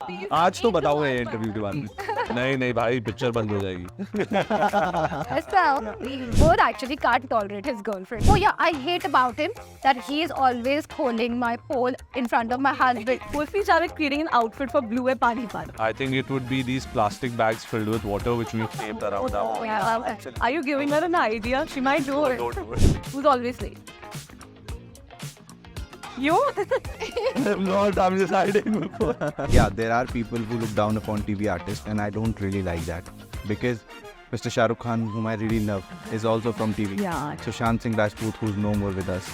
आज तो बताऊंगा ये इंटरव्यू के बाद में। नहीं भाई पिक्चर बंद हो जाएगी। Both actually can't tolerate his girlfriend. Oh yeah, I hate about him that he is always holding my pole in front of my husband. Wolfie started creating an outfit for Blue and Pani Pan. I think it would be these plastic bags filled with water which we taped around our Yeah, Are you giving her an idea? She might do it. Don't do it. Who's always late? You? I'm not, I'm just hiding. Yeah, there are people who look down upon TV artists, and I don't really like that because Mr. Shah Rukh Khan, whom I really love, is also from TV. Yeah. Sushant Singh Rajput, who's no more with us,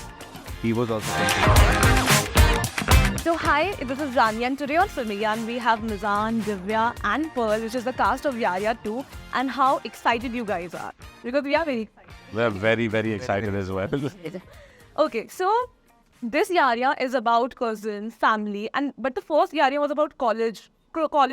he was also from TV. So hi, this is Rani and today on Filmiyan we have Mizan, Divya and Pearl, which is the cast of Yaya 2, and how excited you guys are. Because we are very excited. We're very excited as well. Okay, so this Yaya is about cousins, family, but the first Yaya was about college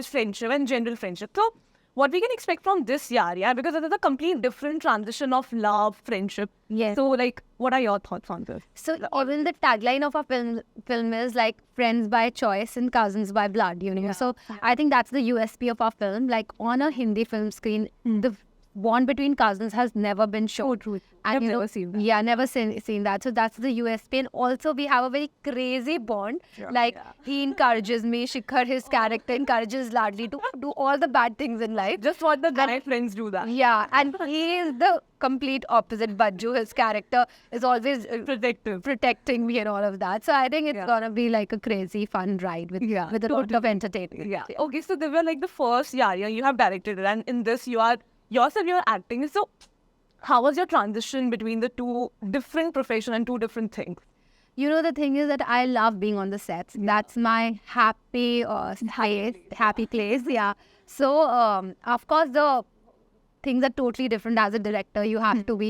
friendship and general friendship. So what we can expect from this Yaya, because it is a complete different transition of love, friendship. Yes. So like, what are your thoughts on this? So even the tagline of our film is like friends by choice and cousins by blood, you know. Yeah. So I think that's the USP of our film. Like on a Hindi film screen, the bond between cousins has never been shown. So true. And I've you know, never seen that. Yeah, never seen that. So that's the USP. And also we have a very crazy bond. Like he encourages me, Shikhar, his character encourages Ladli to do all the bad things in life. Just what the guy friends do that. Yeah, and he is the complete opposite. Bajju, his character is always protecting me and all of that. So I think it's gonna be like a crazy fun ride with a lot of entertainment. Yeah. Okay, so they were like the first Yaya you have directed it, and in this you're acting. So how was your transition between the two different professions and two different things? You know, the thing is that I love being on the sets. That's my happy place. Yeah. So of course the things are totally different. As a director, you have to be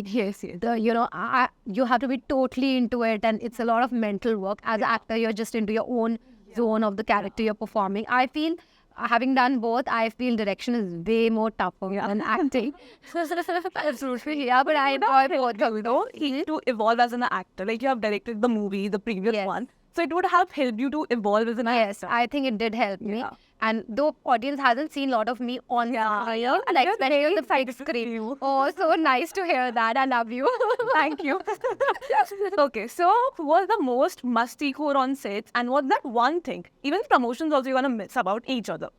you have to be totally into it, and it's a lot of mental work. As an actor, you're just into your own zone of the character you're performing. I feel, having done both, I feel direction is way more tougher than acting. Absolutely, yeah, but I enjoy both. You know, to evolve as an actor, like you have directed the movie, the previous one, so it would have helped you to evolve as an actor. Yes, I think it did help me. And though audience hasn't seen a lot of me on screen, and like you're especially on the very big excited to see screen. you. Oh, so nice to hear that. I love you. Thank you. Okay, so who was the most musty-core on sets, and what's that one thing? Even promotions also you're gonna miss about each other.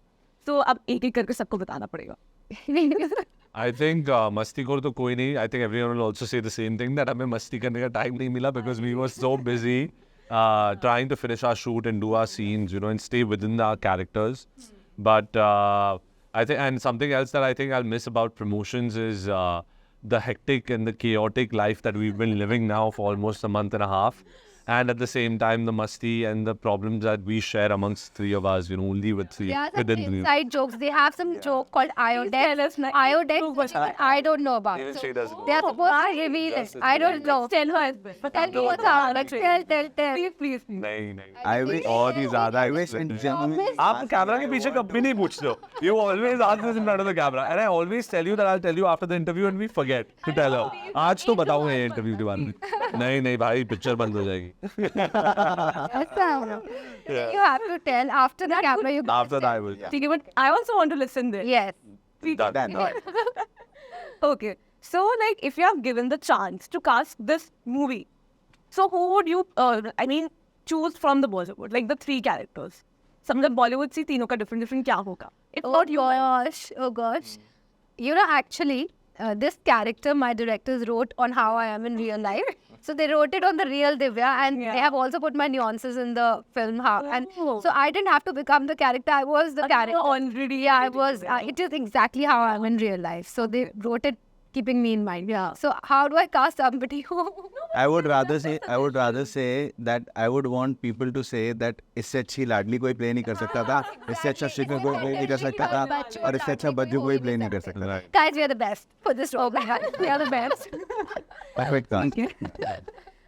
So अब एक-एक करके सबको बताना पड़ेगा. I think मस्ती को तो कोई नहीं. I think everyone will also say the same thing, that हमें मस्ती करने का time नहीं मिला because we were so busy trying to finish our shoot and do our scenes, you know, and stay within our characters. But I think, and something else that I think I'll miss about promotions is the hectic and the chaotic life that we've been living now for almost a month and a half. And at the same time, the masti and the problems that we share amongst three of us, you know, only with three. Yeah, some within three. inside jokes. They have some joke called Iodex. Iodex, which I don't know about. Even So she doesn't they are supposed to reveal it. I don't know. Tell her as well. Tell me what's up. Like, tell. Please. नहीं. I wish और ही ज़्यादा I wish in genuine. आप camera के पीछे कभी नहीं पूछते हो. You always ask this in front of the camera, and I always tell you that I'll tell you after the interview, and we forget to tell her. आज तो बताऊंगा ये इंटरव्यू के बाद में. नहीं भाई पिक्चर बंद हो जाएगी. You have to tell after the camera. You After that, I will. Okay, but I also want to listen there. Yes. Done. Okay, so like if you have given the chance to cast this movie, so who would you, choose from the Bollywood, like the three characters? समझो Bollywood से तीनों का different क्या होगा? It's Oh not your. gosh. You know, actually, this character my directors wrote on how I am in real life. So they wrote it on the real Divya, and they have also put my nuances in the film. And so I didn't have to become the character. I was the character already. Yeah, I was. It is exactly how I am in real life. So they wrote it keeping me in mind. Yeah. So how do I cast somebody who? I would rather say that I would want people to say that इससे अच्छी लाडली कोई play नहीं कर सकता था, इससे अच्छा शिखर कोई play नहीं कर सकता था, और इससे अच्छा बज्जू कोई play नहीं कर सकता था. Guys, we are the best for this role. We are the best. Perfect cast.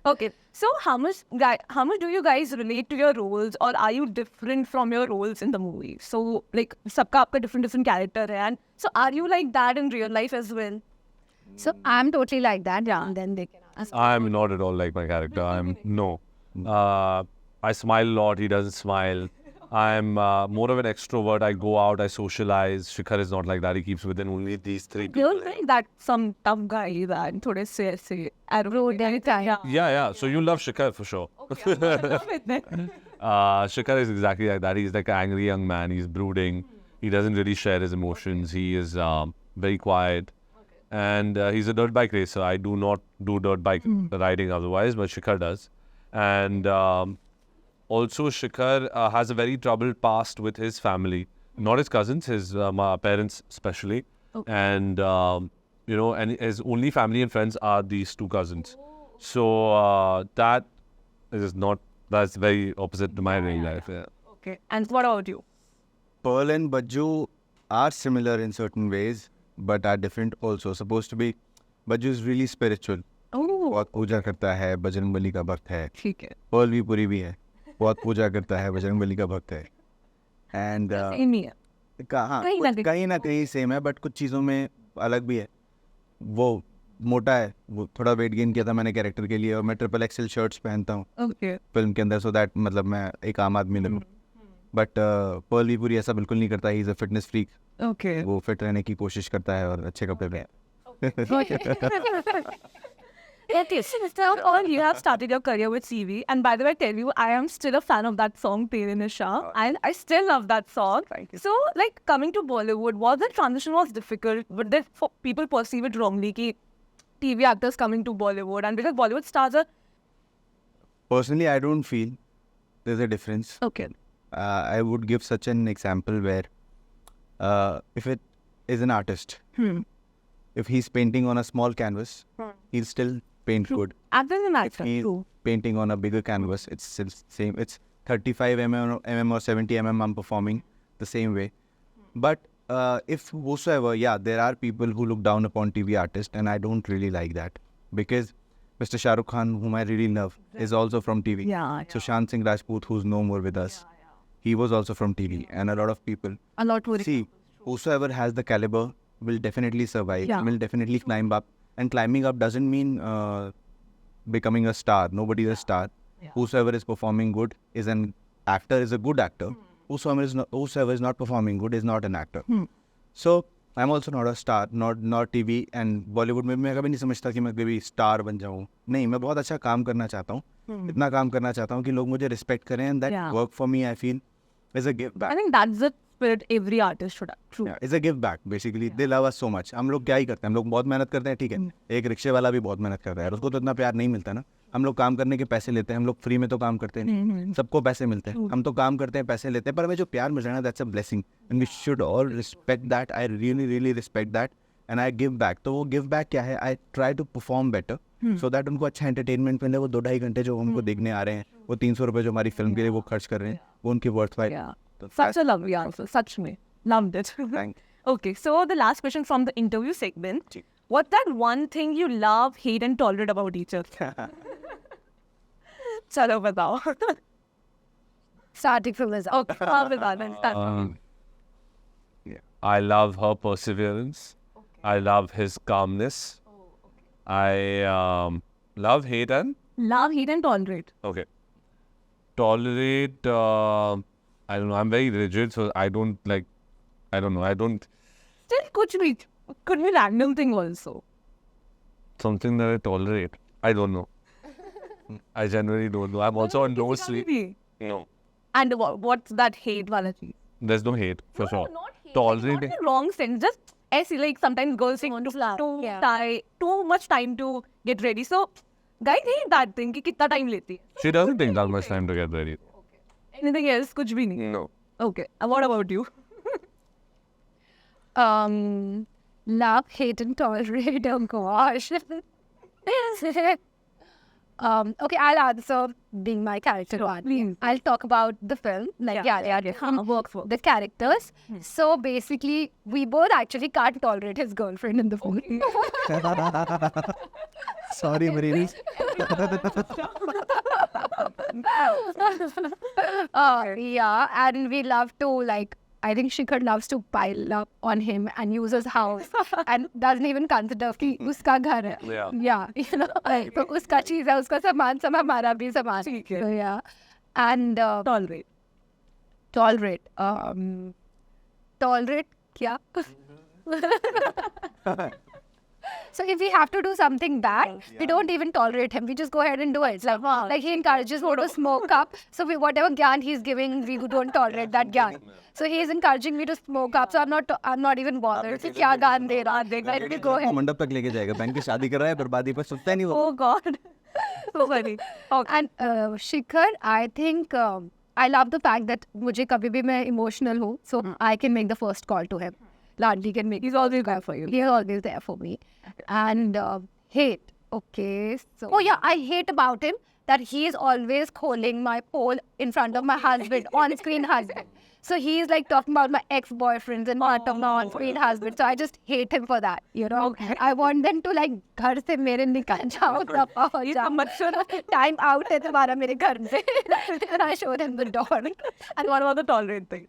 Okay, so how much do you guys relate to your roles, or are you different from your roles in the movie? So like सबका आपका different character है, and so are you like that in real life as well? So I'm totally like that. Yeah. And then they can ask. I'm not at all like my character. No. I smile a lot. He doesn't smile. I'm more of an extrovert. I go out, I socialize. Shikhar is not like that. He keeps within only these three people. You're like that some tough guy that थोड़े से Rude and kind. Yeah. So you love Shikhar for sure. Shikhar is exactly like that. He's like an angry young man. He's brooding. He doesn't really share his emotions. He is very quiet. And he's a dirt bike racer. I do not do dirt bike riding otherwise, but Shikhar does. And also Shikhar has a very troubled past with his family. Not his cousins, his my parents especially. And, and his only family and friends are these two cousins. So that's very opposite to my real life. Yeah. Okay. And what about you? Pearl and Bajju are similar in certain ways, but are different also. Supposed to be, Bajju is really spiritual. Oh, बहुत पूजा करता है, बजरंगबली का भक्त है. ठीक है. Perl भी पूरी भी है, बहुत पूजा करता है, बजरंगबली का भक्त है. And Same here. कहीं ना कहीं सेम है, बट कुछ चीज़ों में अलग भी है. वो मोटा है, वो थोड़ा वेट गेन किया था मैंने कैरेक्टर के लिए, और मैं ट्रिपल एक्सेल शर्ट्स पहनता हूँ Okay. फिल्म के अंदर, सो दैट मतलब मैं एक आम आदमी लगूँ. बट पर्ल भी पूरी ऐसा बिल्कुल नहीं करता. He is a fitness freak. Okay. वो फिट रहने की कोशिश करता है और अच्छे कपड़े पहनता Yes. So, you have started your career with CV, and by the way, I tell you, I am still a fan of that song, Tere Nisha, and I still love that song. Thank you. So, like coming to Bollywood, was the transition was difficult? But then people perceive it wrongly, कि TV actors coming to Bollywood, and because Bollywood stars are Personally, I don't feel there's a difference. okay. I would give such an example where if it is an artist, if he's painting on a small canvas, he'll still paint good. Actors and If actors, he's true. painting on a bigger canvas, it's still same. It's 35 mm or 70 mm I'm performing the same way. But if whosoever, there are people who look down upon TV artists, and I don't really like that, because Mr. Shah Rukh Khan, whom I really love, is also from TV. Yeah. Sushant Singh Rajput, who's no more with us, he was also from TV, and a lot of people. A lot more. See, whosoever has the caliber will definitely survive, Yeah. will definitely climb up. And climbing up doesn't mean becoming a star. Nobody's a star. Whosoever is performing good is an actor, is a good actor. Whosoever is not performing good is not an actor. So, I'm also not a star, not TV. And Bollywood में मैं कभी नहीं समझता कि मैं कभी star बन जाऊँ. नहीं, मैं बहुत अच्छा काम करना चाहता हूँ. इतना काम करना चाहता हूँ कि लोग मुझे रिस्पेक्ट करें, and that work for me, I feel, is a give back. I think that's the spirit every artist should have. True. Yeah, it's a give back basically. They love us so much. हम लोग क्या ही करते हैं, हम लोग बहुत मेहनत करते हैं, ठीक है. एक रिक्शे वाला भी बहुत मेहनत करता है, उसको तो इतना प्यार नहीं मिलता ना. हम लोग काम करने के पैसे लेते हैं, हम लोग फ्री में तो काम करते नहीं, सबको पैसे मिलते हैं. हम तो काम करते हैं, पैसे लेते हैं, पर हमें जो प्यार मिल रहा है ना, that's a blessing, and we should all respect that. I really respect that, and I give back. तो वो give back क्या है? I try to perform better, so that उनको अच्छा entertainment मिले. वो 2-2.5 घंटे जो हमको देखने आ रहे हैं, वो 300 रुपये जो हमारी फिल्म के लिए वो खर्च कर रहे हैं, वो उनकी worthwhile. Yeah. Such a lovely answer. Such me. Loved it. Thank you. Okay, so the last question from the interview segment. What's that one thing you love, hate, and tolerate about each other? Chalo batao. Starting from this. Okay, हाँ बता दें, start. I love her perseverance. I love his calmness. I love, hate, and Love, hate, and tolerate. okay. Tolerate. I don't know. I'm very rigid, so I don't like. I don't know. I don't. Still, कुछ भी. Could be random thing also. Something that I tolerate. I don't know. I genuinely don't know. I'm also on no sleep. Maybe. No. And what's that hate wala cheez? There's no hate for sure. Not hate. Tolerate. Not in the wrong sense. Just ऐसे like sometimes girls take too much time to get ready. So guys hate that thing कि कितना time लेती है. She doesn't take that much time to get ready. Anything else? कुछ भी नहीं. No. Okay. And what about you? Love, hate, and tolerate. Oh gosh. Okay, I'll answer being my character one. please. I'll talk about the film. Like, Works. the characters. So basically, we both actually can't tolerate his girlfriend in the film. Sorry, Marini. Yeah, and we love to like. I think Shikhar loves to pile up on him and use his house and doesn't even consider कि उसका घर है. Yeah. You know, तो उसका चीज़ है, उसका सामान सब हमारा भी सामान. ठीक है. So yeah, and Tolerate. Tolerate. Tolerate kya? So if we have to do something bad, we don't even tolerate him. We just go ahead and do it. Like he encourages me to smoke up. So whatever gyan he's giving, we don't tolerate that gyan. So he is encouraging me to smoke up. So I'm not even bothered. कि क्या गान दे रहा है. Let me go ahead. मंडप तक लेके जाएगा, बहन की शादी कर रहा है, बर्बादी पर सुनता ही नहीं वो. Oh God. So funny. Okay. And Shikhar, I think I love the fact that मुझे कभी भी मैं emotional हूँ, so I can make the first call to him. Ladli can make. He's always there for you. He is always there for me. And hate. Okay. So, oh yeah, I hate about him that he is always calling my pole in front of my husband, on-screen husband. So he is like talking about my ex-boyfriends in front of my on-screen husband. So I just hate him for that. You know. Okay. I want them to like घर से मेरे निकल जाओ दफा हो ये जाओ. समझ Time out है तुम्हारा मेरे घर से. And I showed him the door. And what about the tolerate thing?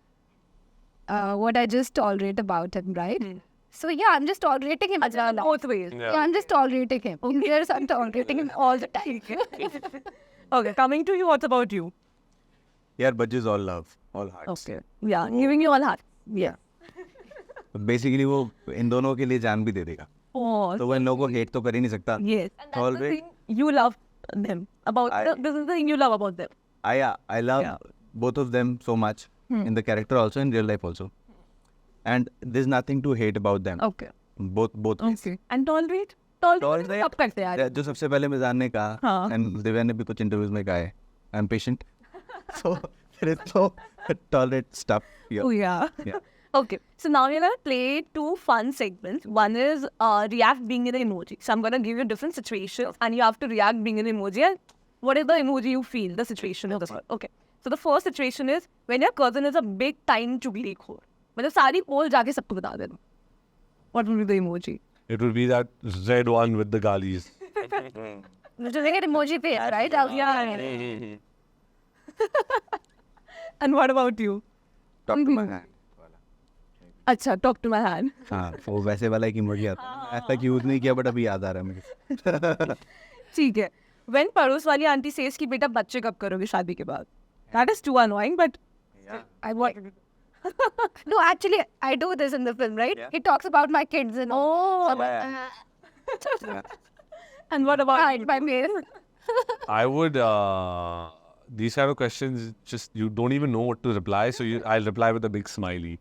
What I just tolerate about him, right? So yeah, I'm just tolerating him. Both ways. Yeah, I'm just tolerating him. Yes, I'm tolerating him all the time. Okay, coming to you, what about you? यार budget all love, all hearts. Okay. Yeah, giving you all heart. Yeah. Basically वो इन दोनों के लिए जान भी दे देगा. Oh, तो वो इन लोगों को हेट तो कर ही नहीं सकता. yes. And that's the Tolerate. thing you love them about. I- This is the thing you love about them. I love Yeah. both of them so much in the character also, in real life also. And there's nothing to hate about them. Okay. Both ways. Okay. And tolerate? Tolerate Tolerate. कब करते हैं यार? जो सबसे पहले मिजान ने कहा, हाँ. and दिव्या ने भी कुछ इंटरव्यूज में कहा है, I'm patient. So there is no tolerate stuff here. Oh yeah. Yeah. Okay. So now we're gonna play two fun segments. One is react being an emoji. So I'm gonna give you different situations and you have to react being an emoji. And what is the emoji you feel? The situation is okay. So the first situation is when your cousin is a big time चुगलीखोर. मतलब सारी पोल जाके सबको बता देना. What would be the emoji? It would be that red one with the galis. Which is like an emoji face, right? Yeah. And what about you? Talk to my hand. अच्छा, talk to my hand. हाँ, वो वैसे वाला एक emoji आता है. आज तक यूज नहीं किया, बट अभी याद आ रहा है मुझे. ठीक है. When पड़ोस वाली आंटी says कि बेटा बच्चे कब करोगे शादी के बाद? That is too annoying, but I want. No, actually, I do this in the film, right? Yeah. He talks about my kids and all. oh. Yeah. And what about Hide my mail. I would, these kind of questions, just you don't even know what to reply. So I'll reply with a big smiley.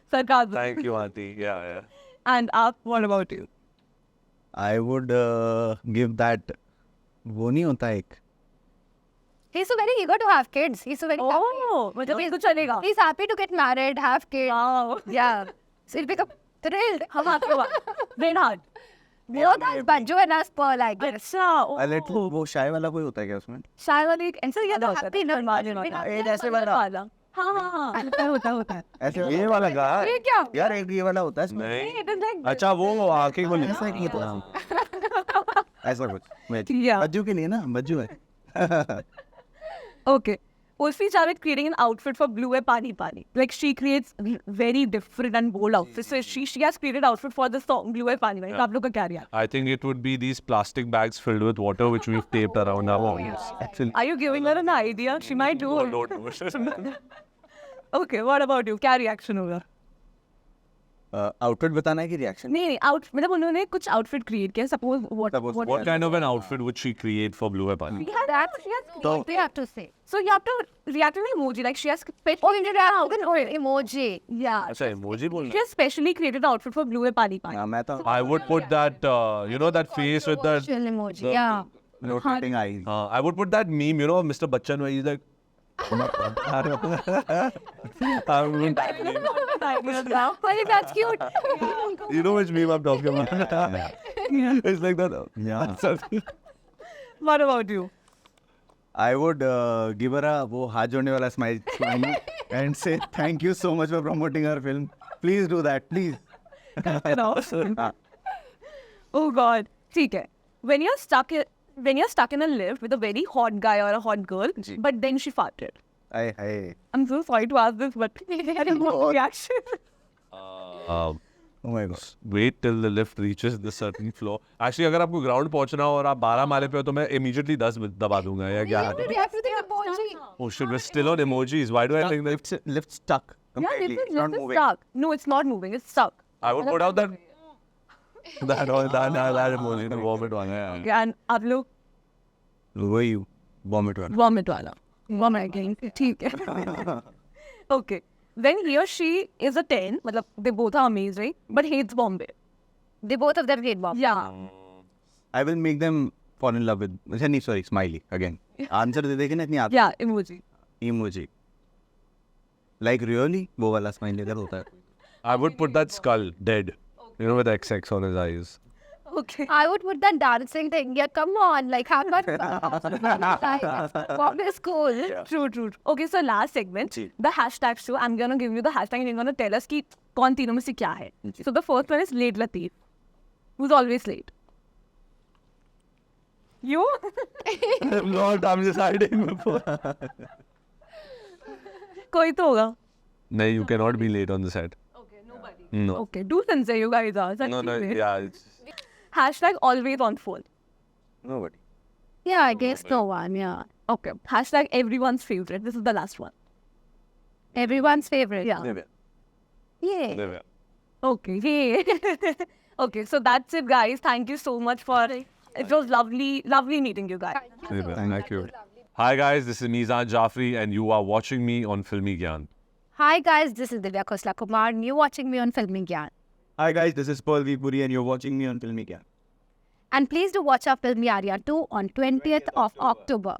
sarcasm? Thank you, auntie. Yeah. And what about you? I would give that. वो नहीं होता एक. He's so very eager to have kids. He's so very Oh, मतलब इसको चलेगा. happy. He's happy to get married, have kids. Wow. Yeah. So he'll become thrilled. हम आपके बाद. Brain hard. Both as Banjo and as Pearl, I guess. अच्छा. A little वो शाय वाला कोई होता है क्या उसमें? शायद वाली एक ऐसा याद होता happy है. no, Margin we होता have है. that ऐसे वाला. हाँ. होता है. ऐसे ये वाला गा. ये क्या? यार एक ये वाला होता है इसमें. नहीं. It is like अच्छा वो आंखें को ऐसा नहीं होता. ऐसा कुछ. Yeah. बज्जू के लिए ना, बज्जू है. Okay. Urfi Javed creating an outfit for Blue Hai Pani Pani. Like she creates very different and bold outfits. So she has created outfit for the song Blue Hai Pani Pani. तो आप लोग का क्या रिया? I think it would be these plastic bags filled with water which we've taped around our homes. Actually, Are you giving her an idea? She might do it. Don't. Okay, what about you? क्या reaction होगा? Outfit बताना है कि reaction? नहीं मतलब उन्होंने कुछ outfit create किया. Suppose what? What kind of an outfit would she create for Blue Hai Pani? That's what they have to say. So you have to react to an emoji. Like she has Oh, you did have an emoji. yeah. अच्छा emoji बोलना. She has specially created an outfit for Blue Hai Pani Pani. हाँ, मैं तो I would put that, you know, that face with that. Controversial emoji. Yeah. rotating eyes. I would put that meme, you know, of Mr. Bachchan where he's like. I would put that meme. Well, that's cute. You know which meme I'm talking about? It's like that. Yeah. What about you? I would give her a वो हाथ जोड़ने वाला smile and say thank you so much for promoting our film. Please do that, please. You know? हाँ. Oh God. ठीक है. When you're stuck in a lift with a very hot guy or a hot girl, ji. but then she farted. Hey. I'm so sorry to ask this, but I don't know the reaction. Oh my god. Wait till the lift reaches the certain floor. Actually, अगर आपको ground पहुंचना हो और आप 12 माले पे हो तो मैं immediately 10 दबा दूंगा या क्या? You have to think emoji. Oh shit, we're still on emojis. Why do I think that? Lift stuck Yeah, completely. lift It's not is moving. stuck. No, it's not moving. It's stuck. I would put out that emoji, the vomit one. Yeah. Okay, and आप लोग वही vomit वाला. vomit वाला. Vomit again. ठीक है. Okay. Then he or she is a 10. मतलब they both are amazing, but hates Bombay. They both of them hate Bombay. Yeah. I will make them fall in love with. नहीं, sorry, smiley again. Answer दे देखे ना इतनी आती. Yeah, emoji. Emoji. Like really? वो वाला smiley अगर होता है. I would put that skull dead. You know, with XX on his eyes. Okay. I would put that dancing thing. Yeah, come on. Like, have that Bombay is cool. True, true. Okay, so last segment, ji. the hashtag show. I'm gonna give you the hashtag and you're gonna tell us कि कौन तीनों में से क्या है. So the first one is late Lateef, who's always late. You? Lord, I'm just hiding before. कोई तो होगा. No, you cannot be late on the set. Okay, nobody. No. Okay, do sincere you guys are. Such No, late. yeah. It's, Hashtag always on phone. Nobody. Yeah, I guess no one. Yeah. Okay. Hashtag everyone's favorite. This is the last one. Everyone's favorite. Yeah. Never. Yeah. never. Okay. Hey. Okay, so that's it, guys. Thank you so much for it. Was lovely meeting you guys. Never. Thank Thank you. Hi guys, this is Mizan Jafri and you are watching me on Filmy Gyan. Hi guys, this is Divya Khosla Kumar and you're watching me on Filming Gyan. Hi guys, this is Paul Vipuri and you're watching me on Filmy Gyan. And please do watch our film Yaria 2 on 20th of October.